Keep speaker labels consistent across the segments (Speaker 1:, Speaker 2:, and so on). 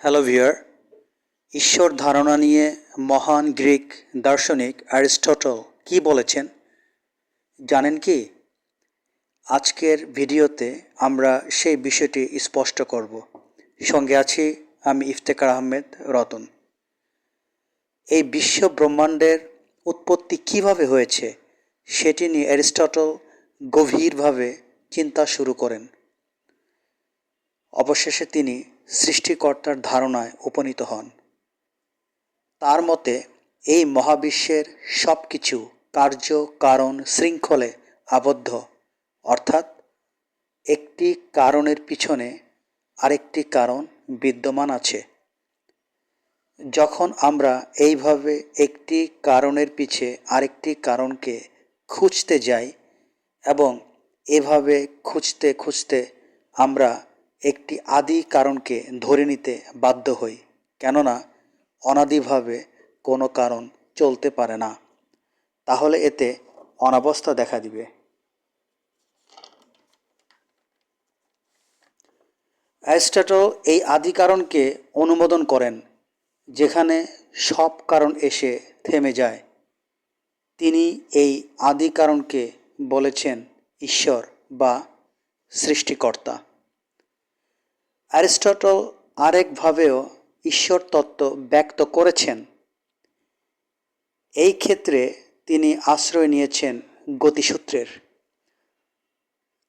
Speaker 1: Hello viewer, ঈশ্বর ধারণা নিয়ে মহান গ্রিক দার্শনিক অ্যারিস্টটল কি বলেছেন জানেন কি? আজকের ভিডিওতে আমরা সেই বিষয়টি স্পষ্ট করব। সঙ্গে আছি আমি ইফতেখার আহমেদ রতন। এই বিশ্ব ব্রহ্মাণ্ডের উৎপত্তি কিভাবে হয়েছে সেটি নিয়ে অ্যারিস্টটল গভীরভাবে চিন্তা শুরু করেন। অবশেষে তিনি সৃষ্টিকর্তার ধারণায় উপনীত হন। তার মতে এই মহাবিশ্বের সব কিছু কার্য কারণ শৃঙ্খলে আবদ্ধ, অর্থাৎ একটি কারণের পিছনে আরেকটি কারণ বিদ্যমান আছে। যখন আমরা এইভাবে একটি কারণের পিছে আরেকটি কারণকে খুঁজতে যাই এবং এভাবে খুঁজতে খুঁজতে আমরা একটি আদি কারণকে ধরে নিতে বাধ্য হই, কেননা অনাদিভাবে কোনো কারণ চলতে পারে না, তাহলে এতে অনাবস্থা দেখা দিবে। অ্যারিস্টটল এই আদি কারণকে অনুমোদন করেন, যেখানে সব কারণ এসে থেমে যায়। তিনি এই আদি কারণকে বলেছেন ঈশ্বর বা সৃষ্টিকর্তা। অ্যারিস্টটল আরেকভাবেও ঈশ্বর তত্ত্ব ব্যক্ত করেছেন। এই ক্ষেত্রে তিনি আশ্রয় নিয়েছেন গতিসূত্রের।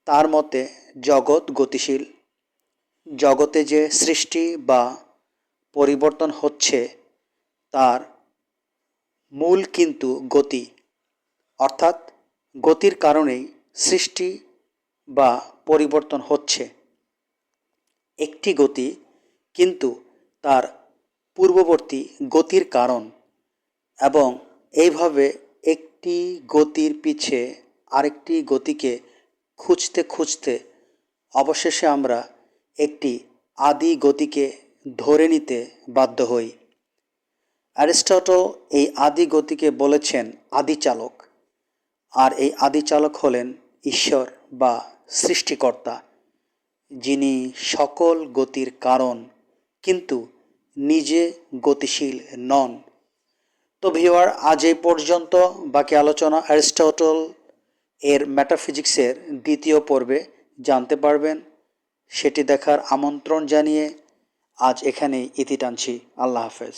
Speaker 1: তার মতে জগৎ গতিশীল। জগতে যে সৃষ্টি বা পরিবর্তন হচ্ছে তার মূল কিন্তু গতি, অর্থাৎ গতির কারণেই সৃষ্টি বা পরিবর্তন হচ্ছে। একটি গতি কিন্তু তার পূর্ববর্তী গতির কারণ, এবং এইভাবে একটি গতির পিছে আরেকটি গতিকে খুঁজতে খুঁজতে অবশেষে আমরা একটি আদি গতিকে ধরে নিতে বাধ্য হই। অ্যারিস্টটল এই আদি গতিকে বলেছেন আদিচালক, আর এই আদিচালক হলেন ঈশ্বর বা সৃষ্টিকর্তা, যিনি সকল গতির কারণ কিন্তু নিজে গতিশীল নন। তো ভিউয়ার, আজ এই পর্যন্ত। বাকি আলোচনা অ্যারিস্টটল এর মেটাফিজিক্সের দ্বিতীয় পর্বে জানতে পারবেন। সেটি দেখার আমন্ত্রণ জানিয়ে আজ এখানেই ইতি টানছি। আল্লাহ হাফেজ।